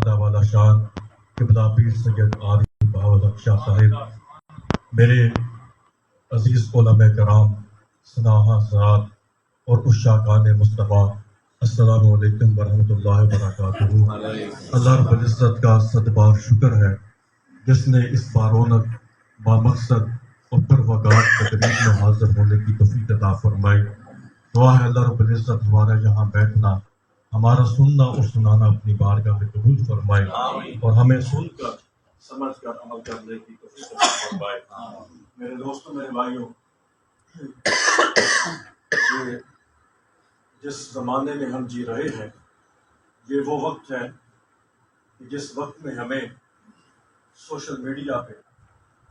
زیادہ والا شان قبلہ پیر سید عارف بہاول شاہ صاحب، میرے عزیز علماء کرام، سناہا حضرات اور عشاقان مصطفیٰ، السلام علیکم ورحمۃ اللہ وبرکاتہ۔ اللہ رب العزت کا صد بار شکر ہے جس نے اس بارونق بامقصد اور پروگار تقریب میں حاضر ہونے کی توفیق عطا فرمائی۔ دعا ہے اللہ رب العزت ہمارا یہاں بیٹھنا، ہمارا سننا اور سنانا اپنی بارگاہ میں قبول فرمائے اور ہمیں سن کر سمجھ کر عمل کرنے کی توفیق عطا فرمائے۔ میرے دوستوں، میرے بھائیوں، یہ جس زمانے میں ہم جی رہے ہیں یہ وہ وقت ہے جس وقت میں ہمیں سوشل میڈیا پہ،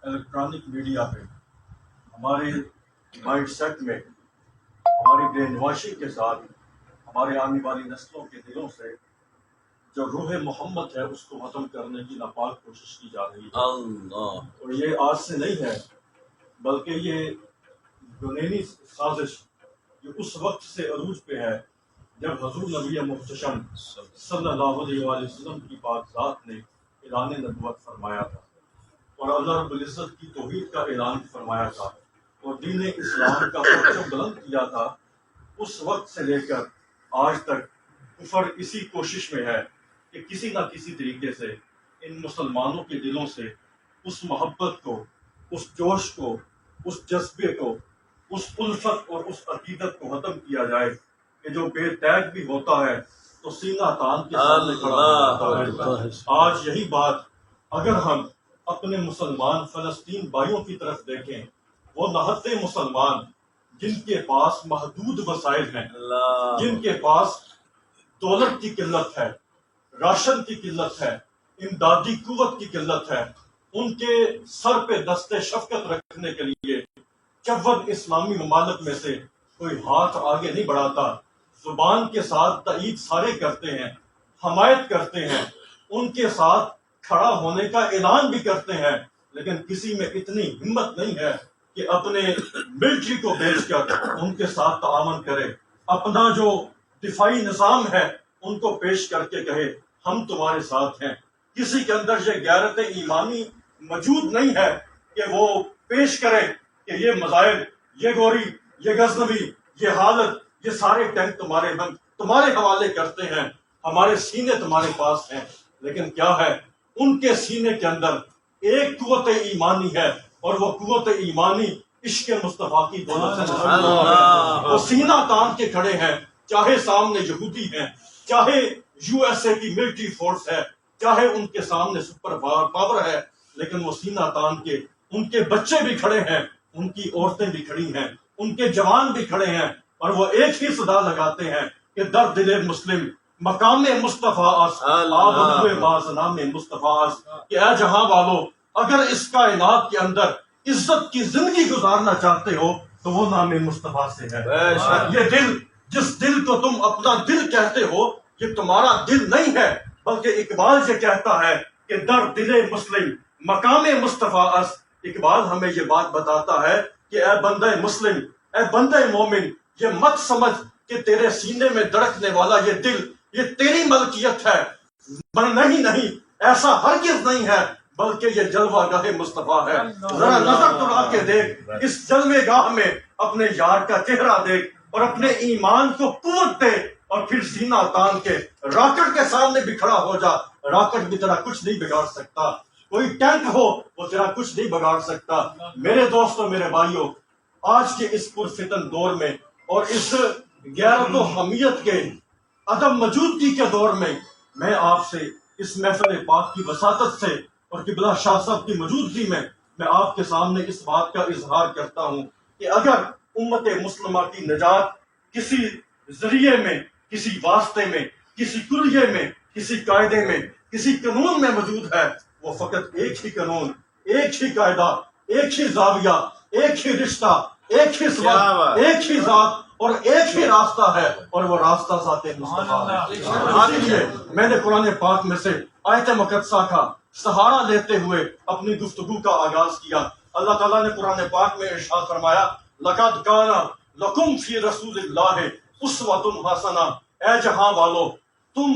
الیکٹرانک میڈیا پہ ہمارے مائنڈ سیٹ میں ہماری برین واشنگ کے ساتھ ہمارے آنے والی نسلوں کے دلوں سے جو روح محمد ہے اس کو ختم کرنے کی ناپاک کوشش کی جا رہی ہے۔ اور یہ آج سے نہیں ہے بلکہ یہ یونانی سازش یہ اس وقت سے عروج پہ ہے جب حضور نبی محتشم صلی اللہ علیہ وآلہ وسلم کی پاک ذات نے اعلان نبوت فرمایا تھا اور اللہ رب العزت کی توحید کا اعلان فرمایا تھا اور دین اسلام کا پرچم بلند کیا تھا۔ اس وقت سے لے کر آج تک کفر اسی کوشش میں ہے کہ کسی نہ کسی طریقے سے ان مسلمانوں کے دلوں سے اس محبت کو، اس جوش کو، اس جذبے کو، اس الفت اور اس عقیدت کو ختم کیا جائے کہ جو بے تیگ بھی ہوتا ہے تو سینہ تان کے سامنے کھڑا ہو جاتا ہے۔ آج یہی بات اگر ہم اپنے مسلمان فلسطین بھائیوں کی طرف دیکھیں، وہ نہتے مسلمان جن کے پاس محدود وسائل ہیں، جن کے پاس دولت کی قلت ہے، راشن کی قلت ہے، امدادی قوت کی قلت ہے، ان کے سر پہ دست شفقت رکھنے کے لیے 54 اسلامی ممالک میں سے کوئی ہاتھ آگے نہیں بڑھاتا۔ زبان کے ساتھ تائید سارے کرتے ہیں، حمایت کرتے ہیں، ان کے ساتھ کھڑا ہونے کا اعلان بھی کرتے ہیں، لیکن کسی میں اتنی ہمت نہیں ہے کہ اپنے ملٹری کو بیچ کر ان کے ساتھ تعاون کرے، اپنا جو دفاعی نظام ہے ان کو پیش کر کے کہے ہم تمہارے ساتھ ہیں۔ کسی کے اندر یہ غیرت ایمانی موجود نہیں ہے کہ وہ پیش کرے کہ یہ مظاہر، یہ گوری، یہ غزنوی، یہ حالت، یہ سارے ٹینک تمہارے حوالے کرتے ہیں، ہمارے سینے تمہارے پاس ہیں۔ لیکن کیا ہے، ان کے سینے کے اندر ایک قوت ایمانی ہے اور وہ قوت ایمانی عشق مصطفیٰ کی دولت سے ہے۔ وہ سینہ تان کے کھڑے ہیں، چاہے سامنے یہودی ہیں، چاہے یو ایس اے کی ملٹری فورس ہے، چاہے ان کے سامنے سپر پاور ہے، لیکن وہ سینہ تان کے، ان کے بچے بھی کھڑے ہیں، ان کی عورتیں بھی کھڑی ہیں، ان کے جوان بھی کھڑے ہیں، اور وہ ایک ہی صدا لگاتے ہیں کہ در دل مسلم مقام مصطفیٰ اس آبدوئے بازنام مصطفیٰ اس، کہ اے جہاں والو اگر اس کائنات کے اندر عزت کی زندگی گزارنا چاہتے ہو تو وہ نام مصطفیٰ سے ہے۔ یہ دل، جس دل کو تم اپنا دل کہتے ہو، یہ تمہارا دل نہیں ہے، بلکہ اقبال یہ کہتا ہے کہ در دل مسلم مقام مصطفیٰ اس۔ اقبال ہمیں یہ بات بتاتا ہے کہ اے بندہ مسلم، اے بندہ مومن، یہ مت سمجھ کہ تیرے سینے میں دھڑکنے والا یہ دل یہ تیری ملکیت ہے، نہیں، ایسا ہرگز نہیں ہے، بلکہ یہ جلوہ گاہ مصطفیٰ ہے۔ ذرا نظر دوڑا کے دیکھ اس جلوے گاہ میں، اپنے یار کا چہرہ دیکھ اور اپنے ایمان کو قوت دے، اور پھر سینہ تان کے راکٹ کے سامنے بھی کھڑا ہو جا۔ راکٹ بھی تیرا کچھ نہیں بگاڑ سکتا، کوئی ٹینک ہو وہ تیرا کچھ نہیں بگاڑ سکتا۔ میرے دوستوں، میرے بھائیوں، آج کے اس پرفتن دور میں اور اس غیرت و حمیت کے عدم موجودگی کے دور میں آپ سے اس محفل پاک کی وساطت سے اور قبلہ شاہ صاحب کی موجودگی میں آپ کے سامنے اس بات کا اظہار کرتا ہوں کہ اگر امت مسلمہ کی نجات کسی ذریعے میں، کسی واسطے میں، کسی کلیے میں، کسی قاعدے میں، کسی قانون میں موجود ہے، وہ فقط ایک ہی قانون، ایک ہی قاعدہ، ایک ہی زاویہ، ایک ہی رشتہ، ایک ہی سبب، ایک ہی ذات اور ایک ہی راستہ ہے، اور وہ راستہ ذات مصطفیٰ ہے۔ اسی لیے میں نے قرآن پاک میں سے آیت مقدسہ کا سہارا لیتے ہوئے اپنی گفتگو کا آغاز کیا۔ اللہ تعالیٰ نے قرآن پاک میں ارشاد فرمایا، لَقَدْ كَانَ لَكُمْ فِي رَسُولِ اللَّهِ أُسْوَةٌ حَسَنَةٌ۔ اے جہاں والو، تم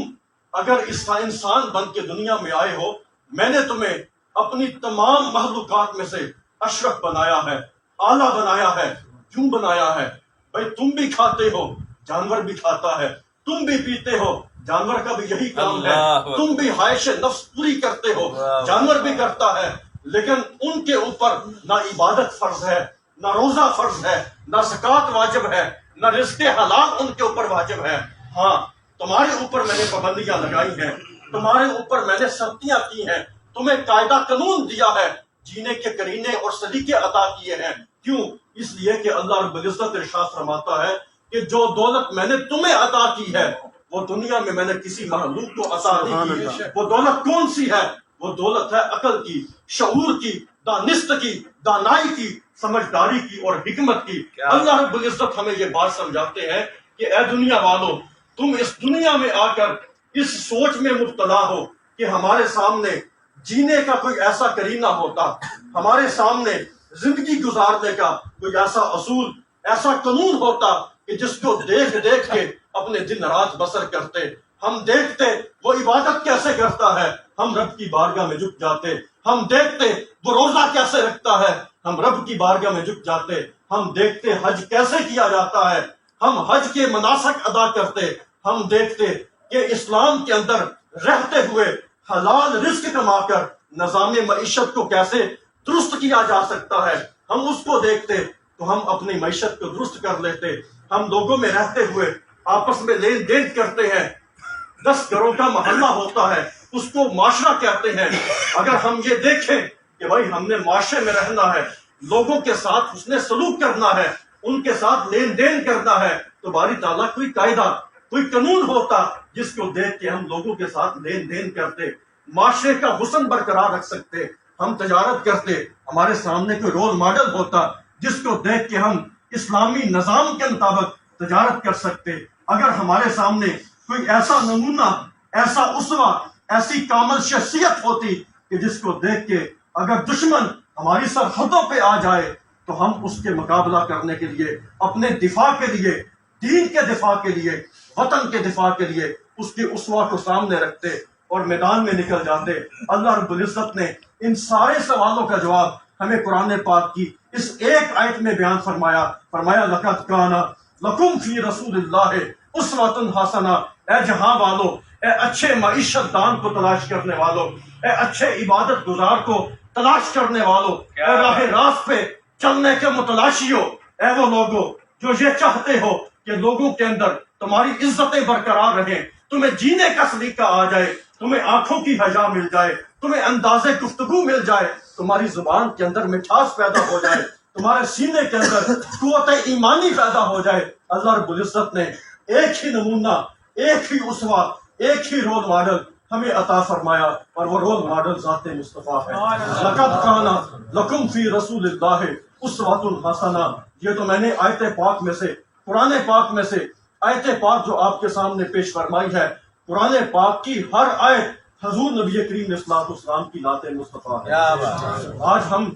اگر اس کا انسان بن کے دنیا میں آئے ہو، میں نے تمہیں اپنی تمام مخلوقات میں سے اشرف بنایا ہے، اعلیٰ بنایا ہے۔ کیوں بنایا ہے؟ بھائی تم بھی کھاتے ہو، جانور بھی کھاتا ہے، تم بھی پیتے ہو، جانور کا بھی یہی کام ہے، تم بھی خواہش نفس پوری کرتے ہو، جانور بھی کرتا ہے، لیکن ان کے اوپر نہ عبادت فرض ہے، نہ روزہ فرض ہے، نہ زکوٰۃ واجب ہے، نہ رزق حلال ان کے اوپر واجب ہے۔ ہاں تمہارے اوپر میں نے پابندیاں لگائی ہیں، تمہارے اوپر میں نے سختیاں کی ہیں، تمہیں قاعدہ قانون دیا ہے، جینے کے کرینے اور سلیقے عطا کیے ہیں۔ کیوں؟ اس لیے کہ اللہ رب العزت ارشاد فرماتا ہے کہ جو دولت میں نے تمہیں عطا کی ہے وہ دنیا میں نے کسی مخلوق کو عطا نہیں کی۔ وہ دولت کون سی ہے؟ وہ دولت ہے عقل کی، شعور کی، دانست کی، دانائی کی، سمجھداری کی اور حکمت کی۔ اللہ رب العزت ہمیں یہ بات سمجھاتے ہیں کہ اے دنیا والو، تم اس دنیا میں آ کر اس سوچ میں مبتلا ہو کہ ہمارے سامنے جینے کا کوئی ایسا کرینہ ہوتا، ہمارے سامنے زندگی گزارنے کا کوئی ایسا اصول، ایسا قانون ہوتا کہ جس کو دیکھ دیکھ کے اپنے دن رات بسر کرتے۔ ہم دیکھتے وہ عبادت کیسے کرتا ہے، ہم رب کی بارگاہ میں جھک جاتے۔ ہم دیکھتے وہ روزہ کیسے رکھتا ہے، ہم رب کی بارگاہ میں جھک جاتے۔ ہم دیکھتے حج کیسے کیا جاتا ہے، ہم حج کے مناسک ادا کرتے۔ ہم دیکھتے کہ اسلام کے اندر رہتے ہوئے حلال رزق کما کر نظام معیشت کو کیسے درست کیا جا سکتا ہے، ہم اس کو دیکھتے تو ہم اپنی معیشت کو درست کر لیتے۔ ہم لوگوں میں رہتے ہوئے آپس میں لین دین کرتے ہیں، 10 گھروں کا محلہ ہوتا ہے، اس کو معاشرہ کہتے ہیں۔ اگر ہم یہ دیکھیں کہ بھائی ہم نے معاشرے میں رہنا ہے، لوگوں کے ساتھ حسن سلوک کرنا ہے، ان کے ساتھ لین دین کرنا ہے، تو باری تعالیٰ کوئی قاعدہ، کوئی قانون ہوتا جس کو دیکھ کے ہم لوگوں کے ساتھ لین دین کرتے، معاشرے کا حسن برقرار رکھ سکتے، ہم تجارت کرتے، ہمارے سامنے کوئی رول ماڈل ہوتا جس کو دیکھ کے ہم اسلامی نظام کے مطابق تجارت کر سکتے۔ اگر ہمارے سامنے کوئی ایسا نمونہ، ایسا اسوہ، ایسی کامل شخصیت ہوتی کہ جس کو دیکھ کے اگر دشمن ہماری سرحدوں پہ آ جائے تو ہم اس کے مقابلہ کرنے کے لیے، اپنے دفاع کے لیے، دین کے دفاع کے لیے، وطن کے دفاع کے لیے اس کے اسوہ کو سامنے رکھتے اور میدان میں نکل جاتے۔ اللہ رب العزت نے ان سارے سوالوں کا جواب ہمیں قرآن پاک کی اس ایک آیت میں بیان فرمایا لقد کان لکم فی رسول اللہ اسوۃ حسنہ۔ اے جہاں والو، اے اچھے معیشت دان کو تلاش کرنے والو، اے اچھے عبادت گزار کو تلاش کرنے والو، اے راہ راست پہ چلنے کے متلاشیوں، اے وہ لوگوں جو یہ چاہتے ہو کہ لوگوں کے اندر تمہاری عزتیں برقرار رہیں، تمہیں جینے کا سلیقہ آ جائے، تمہیں آنکھوں کی حیا مل جائے، تمہیں انداز گفتگو مل جائے، تمہاری زبان کے اندر مٹھاس پیدا ہو جائے، تمہارے سینے کے اندر قوت ایمانی پیدا ہو جائے۔ اللہ رب العزت نے ایک ہی نمونہ، ایک ہی اسوہ، ایک ہی رول ماڈل ہمیں عطا فرمایا، اور وہ رول ماڈل ذات مصطفیٰ ہے۔ لقد کان لکم فی رسول اللہ اسوۃ حسنہ۔ یہ تو میں نے آیت پاک میں سے، قرآن پاک میں سے آیت پاک جو آپ کے سامنے پیش فرمائی ہے، قرآن پاک کی ہر آیت حضور نبی کریم صلی اللہ علیہ وسلم کی ذات مصطفیٰ ہے۔ آج ہم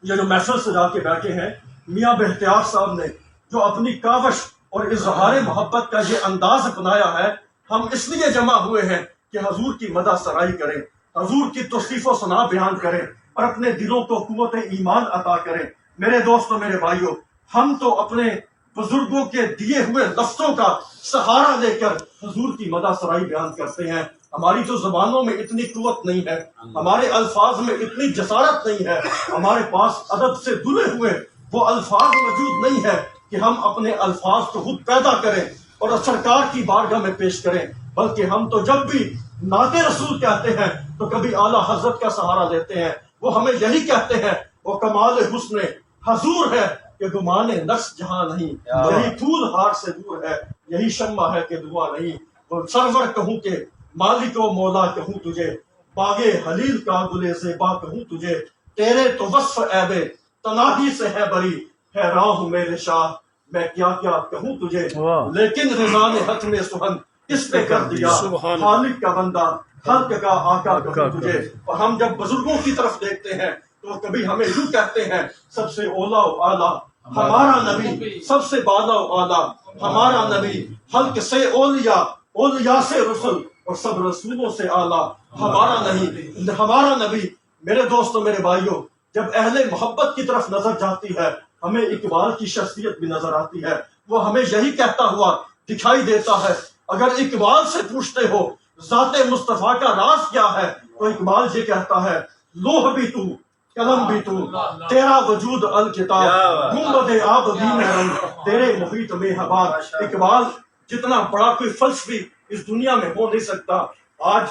یہ جو محفل سجا کے بیٹھے ہیں، میاں بہتیار صاحب نے جو اپنی کاوش اور اظہار محبت کا یہ انداز اپنایا ہے، ہم اس لیے جمع ہوئے ہیں کہ حضور کی مدح سرائی کریں، حضور کی توصیف و ثنا بیان کریں اور اپنے دلوں کو قوت ایمان عطا کریں۔ میرے دوستوں، میرے بھائیوں، ہم تو اپنے بزرگوں کے دیے ہوئے لفظوں کا سہارا لے کر حضور کی مدح سرائی بیان کرتے ہیں۔ ہماری تو زبانوں میں اتنی قوت نہیں ہے، ہمارے الفاظ میں اتنی جسارت نہیں ہے، ہمارے پاس ادب سے دھلے ہوئے وہ الفاظ موجود نہیں ہے کہ ہم اپنے الفاظ کو خود پیدا کریں اور سرکار کی بارگاہ میں پیش کریں، بلکہ ہم تو جب بھی نعت رسول کہتے ہیں تو کبھی اعلیٰ حضرت کا سہارا لیتے ہیں۔ وہ ہمیں یہی کہتے ہیں، وہ کمال حسن حضور ہے کہ گمان نقص جہاں نہیں، یہی پھول ہار سے دور ہے، یہی شمع ہے کہ دعا نہیں۔ وہ سرور کہوں کہ مالک و مولا کہوں تجھے، باغ حلیل کا گلے زیبا کہوں تجھے، تیرے تو وصف عیب تناہی سے ہے بری، حیران ہوں میرے شاہ میں کیا کیا کہوں تجھے، لیکن رضا نے حق میں سخن اس پہ کر دیا، خالق کا بندہ خلق کا آقا کہوں تجھے۔ اور ہم جب بزرگوں کی طرف دیکھتے ہیں تو کبھی ہمیں یوں کہتے ہیں، سب سے اولا و اعلیٰ ہمارا نبی، سب سے بالا و اعلیٰ ہمارا نبی، خلق سے اولیاء اولیاء سے رسل اور سب رسولوں سے اعلیٰ ہمارا نبی۔ میرے دوستوں میرے بھائیوں، جب اہل محبت کی طرف نظر جاتی ہے ہمیں اقبال کی شخصیت بھی نظر آتی ہے، وہ ہمیں یہی کہتا ہوا دکھائی دیتا ہے۔ اگر اقبال سے پوچھتے ہو ذات مصطفیٰ کا راز کیا ہے تو اقبال یہ کہتا ہے لوح بھی تو، قلم بھی تو، تیرا وجود الکتاب، گنبد آبدی میں رنگ، تیرے محیط میں حباب۔ اقبال جتنا بڑا کوئی فلسفی اس دنیا میں ہو نہیں سکتا، آج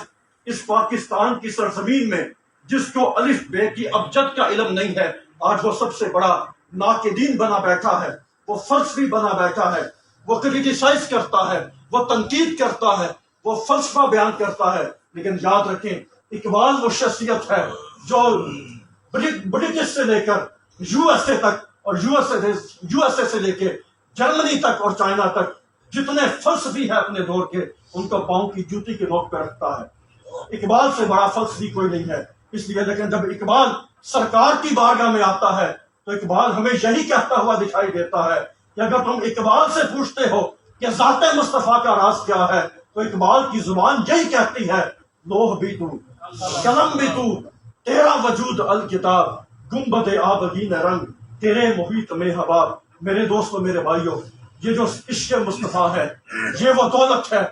اس پاکستان کی سرزمین میں جس کو الف بے کی ابجد کا علم نہیں ہے، آج وہ سب سے بڑا ناقدین بنا بیٹھا ہے، وہ فلسفی بنا بیٹھا ہے، وہ کریٹیسائز کرتا ہے، وہ تنقید کرتا ہے، وہ فلسفہ بیان کرتا ہے۔ لیکن یاد رکھیں اقبال وہ شخصیت ہے جو برٹش سے لے کر یو ایس اے تک اور یو ایس اے سے لے کے جرمنی تک اور چائنا تک جتنے فلسفی ہیں اپنے دور کے ان کو پاؤں کی جوتی کے نوک پہ رکھتا ہے۔ اقبال سے بڑا فلسفی کوئی نہیں ہے۔ اس لیے لیکن جب اقبال سرکار کی بارگاہ میں آتا ہے تو اقبال ہمیں یہی کہتا ہوا دکھائی دیتا ہے کہ اگر تم اقبال سے پوچھتے ہو کہ ذات مصطفیٰ کا راز کیا ہے تو اقبال کی زبان یہی کہتی ہے لوح بھی تو، قلم بھی تو، تیرا وجود الکتاب، گنبد آبگین رنگ، تیرے محیط میں حباب۔ میرے دوستوں میرے بھائیوں، یہ جو عشق مصطفیٰ ہے یہ وہ دولت ہے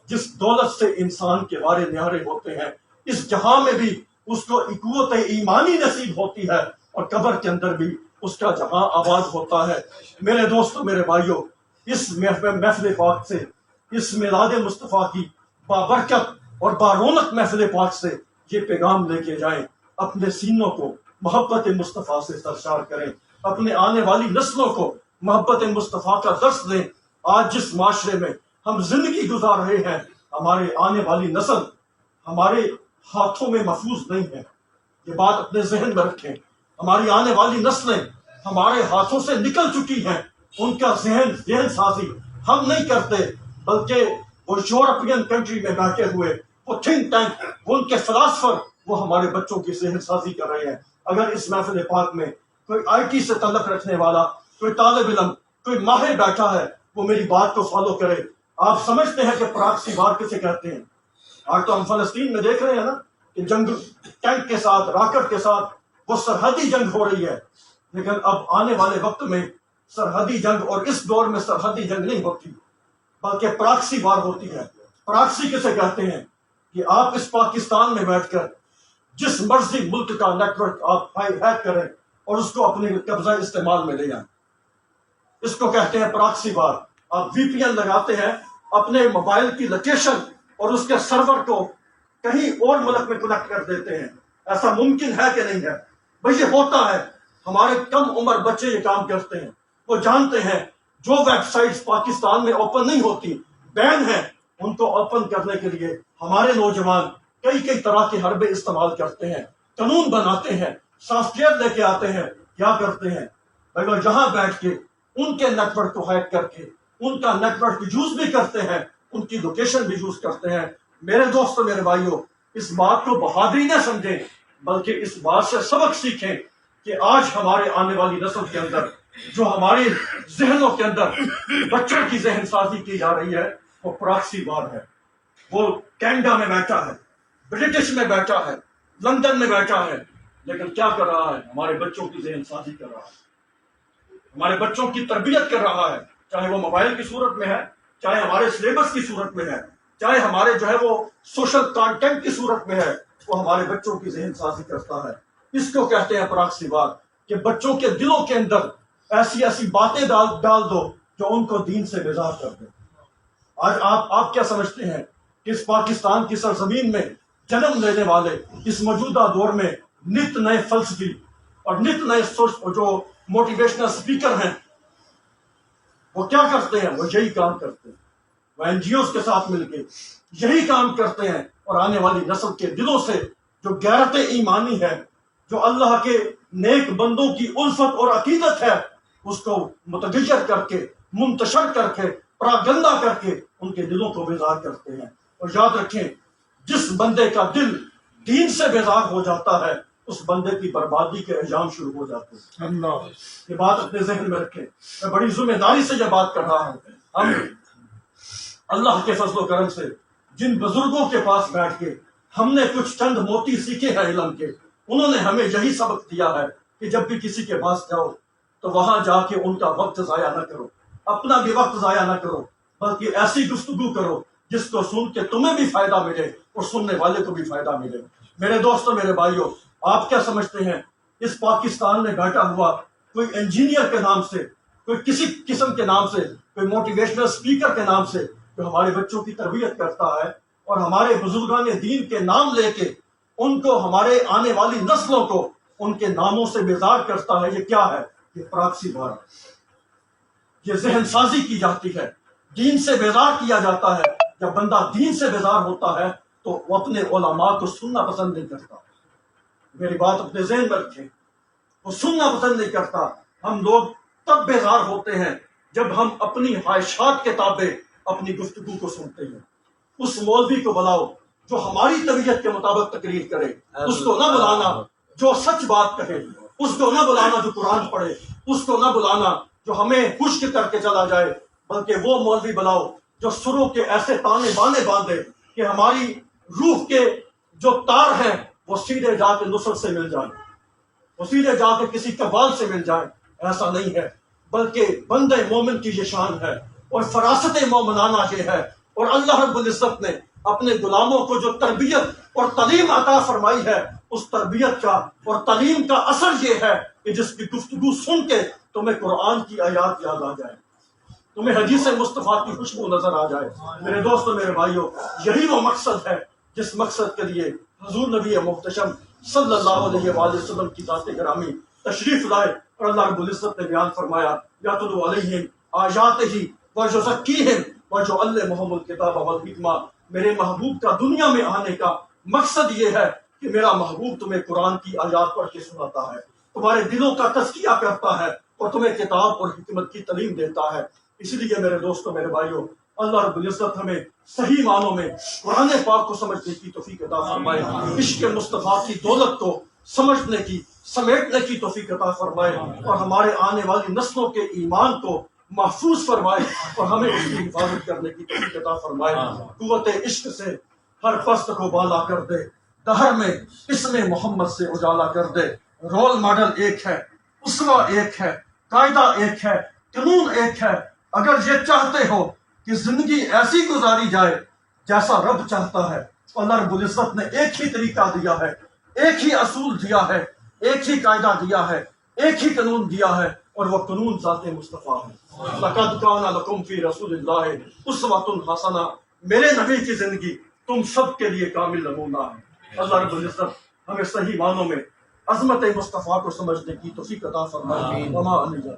جس دولت سے انسان کے وارے نیارے ہوتے ہیں۔ اس جہاں میں بھی اس کو قوت ایمانی نصیب ہوتی ہے اور قبر کے اندر بھی اس کا جہاں آباد ہوتا ہے۔ میرے دوستوں میرے بھائیوں، اس محفل پاک سے، اس میلاد مصطفیٰ کی بابرکت اور بارونق محفل پاک سے یہ پیغام لے کے جائیں، اپنے سینوں کو محبت مصطفیٰ سے سرشار کریں، اپنے آنے والی نسلوں کو محبت مصطفیٰ کا درس دیں۔ آج جس معاشرے میں ہم زندگی گزار رہے ہیں ہمارے آنے والی نسل ہمارے ہاتھوں میں محفوظ نہیں ہے، یہ بات اپنے ذہن میں رکھیں۔ ہماری آنے والی نسلیں ہمارے ہاتھوں سے نکل چکی ہیں، ان کا ذہن سازی ہم نہیں کرتے بلکہ وہ یورپین کنٹری میں بیٹھے ہوئے وہ تھنک ٹینک، ان کے فلاسفر وہ ہمارے بچوں کی ذہن سازی کر رہے ہیں۔ اگر اس محفل پاک میں کوئی آئی ٹی سے تعلق رکھنے والا، کوئی طالب علم، کوئی ماہر بیٹھا ہے وہ میری بات کو فالو کرے۔ آپ سمجھتے ہیں کہ پراکسی وار کسے کہتے ہیں؟ آج تو ہم فلسطین میں دیکھ رہے ہیں نا کہ جنگ ٹینک کے ساتھ، راکٹ کے ساتھ وہ سرحدی جنگ ہو رہی ہے، لیکن اب آنے والے وقت میں سرحدی جنگ اور اس دور میں سرحدی جنگ نہیں ہوتی بلکہ پراکسی وار ہوتی ہے۔ پراکسی کسے کہتے ہیں؟ کہ آپ اس پاکستان میں بیٹھ کر جس مرضی ملک کا نیٹ ورک آپ ہیک کریں اور اس کو اپنے قبضہ استعمال میں لے جائیں، اس کو کہتے ہیں پراکسی وار۔ آپ وی پی این لگاتے ہیں، اپنے موبائل کی لوکیشن اور اس کے سرور کو کہیں اور ملک میں کنیکٹ کر دیتے ہیں۔ ایسا ممکن ہے کہ نہیں ہے؟ بھئی یہ ہوتا ہے، ہمارے کم عمر بچے یہ کام کرتے ہیں، وہ جانتے ہیں جو ویب سائٹس پاکستان میں اوپن نہیں ہوتی، بین ہیں، ان کو اوپن کرنے کے لیے ہمارے نوجوان کئی طرح کے حربے استعمال کرتے ہیں، قانون بناتے ہیں، سافٹ ویئر لے کے آتے ہیں، کیا کرتے ہیں اگر یہاں بیٹھ کے ان کے نیٹ ورک کو ہیک کر کے ان کا نیٹ ورک یوز بھی کرتے ہیں، ان کی لوکیشن بھی یوز کرتے ہیں۔ میرے دوستوں میرے بھائیوں، اس بات کو بہادری نہ سمجھیں بلکہ اس بات سے سبق سیکھیں کہ آج ہمارے آنے والی نسل کے اندر جو ہمارے ذہنوں کے اندر بچوں کی ذہن سازی کی جا رہی ہے وہ پراکسی وار ہے۔ وہ کینیڈا میں بیٹھا ہے، برٹش میں بیٹھا ہے، لندن میں بیٹھا ہے، لیکن کیا کر رہا ہے؟ ہمارے بچوں کی ذہن سازی کر رہا ہے، ہمارے بچوں کی تربیت کر رہا ہے، چاہے وہ موبائل کی صورت میں ہے، چاہے ہمارے سلیبس کی صورت میں ہے، چاہے ہمارے جو ہے وہ سوشل کانٹینٹ کی صورت میں ہے، وہ ہمارے بچوں کی ذہن سازی کرتا ہے۔ اس کو کہتے ہیں پراکسی وار، کہ بچوں کے دلوں کے اندر ایسی باتیں ڈال دو جو ان کو دین سے بیزار کر دے۔ آج آپ کیا سمجھتے ہیں کہ اس پاکستان کی سرزمین میں جنم لینے والے اس موجودہ دور میں نت نئے فلسفی اور نت نئے جو موٹیویشنل اسپیکر ہیں وہ کیا کرتے ہیں؟ وہ یہی کام کرتے ہیں، وہ این جی اوز کے ساتھ مل کے یہی کام کرتے ہیں اور آنے والی نسل کے دلوں سے جو غیرت ایمانی ہے، جو اللہ کے نیک بندوں کی الفت اور عقیدت ہے، اس کو متغیر کر کے، منتشر کر کے، پراگندہ کر کے ان کے دلوں کو بیزار کرتے ہیں۔ اور یاد رکھیں جس بندے کا دل دین سے بیزار ہو جاتا ہے اس بندے کی بربادی کے انجام شروع ہو جاتے ہیں۔ اللہ، یہ بات اپنے ذہن میں رکھیں، میں بڑی ذمہ داری سے یہ بات کر رہا ہوں۔ ہم اللہ کے فضل و کرم سے جن بزرگوں کے پاس بیٹھ کے ہم نے کچھ چند موتی سیکھے ہیں علم کے، انہوں نے ہمیں یہی سبق دیا ہے کہ جب بھی کسی کے پاس جاؤ تو وہاں جا کے ان کا وقت ضائع نہ کرو، اپنا بھی وقت ضائع نہ کرو، بلکہ ایسی گفتگو کرو جس کو سن کے تمہیں بھی فائدہ ملے اور سننے والے کو بھی فائدہ ملے۔ میرے دوستوں، میرے بھائیوں، آپ کیا سمجھتے ہیں اس پاکستان میں بیٹھا ہوا کوئی انجینئر کے نام سے، کوئی کسی قسم کے نام سے، کوئی موٹیویشنل اسپیکر کے نام سے جو ہمارے بچوں کی تربیت کرتا ہے اور ہمارے بزرگان دین کے نام لے کے ان کو، ہمارے آنے والی نسلوں کو ان کے ناموں سے بیزار کرتا ہے، یہ کیا ہے؟ یہ پراکسی بار ہے، یہ ذہن سازی کی جاتی ہے، دین سے بیزار کیا جاتا ہے۔ جب بندہ دین سے بیزار ہوتا ہے تو وہ اپنے علماء کو سننا پسند نہیں کرتا۔ میری بات اپنے ذہن میں رکھیں، وہ سننا پسند نہیں کرتا۔ ہم لوگ تب بیزار ہوتے ہیں جب ہم اپنی خواہشات کے تابع اپنی گفتگو کو سنتے ہیں۔ اس مولوی کو بلاؤ جو ہماری طبیعت کے مطابق تقریر کرے، اس کو نہ بلانا جو سچ بات کہے، اس کو نہ بلانا جو قرآن پڑھے، اس کو نہ بلانا جو ہمیں خشک کر کے چلا جائے، بلکہ وہ مولوی بلاؤ جو سروں کے ایسے تانے بانے باندھے کہ ہماری روح کے جو تار ہیں وہ سیدھے جا کے نصرت سے مل جائیں، وہ سیدھے جا کے کسی قبال سے مل جائیں۔ ایسا نہیں ہے، بلکہ بندے مومن کی یہ شان ہے اور فراست مومنانہ یہ ہے۔ اور اللہ رب العزت نے اپنے غلاموں کو جو تربیت اور تعلیم عطا فرمائی ہے، اس تربیت کا اور تعلیم کا اثر یہ ہے کہ جس کی گفتگو سن کے تمہیں قرآن کی آیات یاد آ جائے، تمہیں حدیث مصطفیٰ کی خوشبو نظر آ جائے۔ میرے دوستوں، میرے بھائیوں، یہی وہ مقصد ہے جس مقصد کے لیے حضور نبی محتشم صلی اللہ علیہ وآلہ وسلم کی ذات گرامی تشریف لائے، اور اللہ رب العزت نے بیان فرمایا یاتلو علیہم آیاتہ ویزکیہم ویعلمہم الکتاب والحکمہ۔ میرے محبوب کا دنیا میں آنے کا مقصد یہ ہے کہ میرا محبوب تمہیں قرآن کی آیات پڑھ کے سناتا ہے، تمہارے دلوں کا تزکیہ کرتا ہے اور تمہیں کتاب اور حکمت کی تعلیم دیتا ہے۔ اس لیے میرے دوستوں، میرے بھائیوں، اللہ رب العزت ہمیں صحیح معنوں میں قرآن پاک کو سمجھنے کی توفیق عطا فرمائے، عشق مصطفیٰ کی دولت کو سمجھنے کی، سمیٹنے کی توفیق عطا فرمائے، اور ہمارے آنے والی نسلوں کے ایمان کو محفوظ فرمائے اور ہمیں اس کی حفاظت کرنے کی توفیق عطا فرمائے۔ قوت عشق سے ہر پست کو بالا کر دے، دہر میں اسم محمد سے اجالا کر دے۔ رول ماڈل ایک ہے، اسوہ ایک ہے، قاعدہ ایک ہے، قانون ایک ہے۔ اگر یہ چاہتے ہو کہ زندگی ایسی گزاری جائے جیسا رب چاہتا ہے، اللہ رب العزت نے ایک ہی طریقہ دیا ہے، ایک ہی اصول دیا ہے، ایک ہی قاعدہ دیا ہے، ایک ہی قانون دیا ہے، اور وہ قانون ذات مصطفیٰ ہے۔ لَقَدْ كَانَ لَكُمْ فِي رَسُولِ اللَّهِ أُسْوَةٌ حَسَنَةٌ۔ میرے نبی کی زندگی تم سب کے لیے کامل نمونہ ہے۔ اللہ رب العزت ہمیں صحیح معنوں میں عظمت مصطفیٰ کو سمجھنے کی توفیق عطا فرمائے۔ وما علینا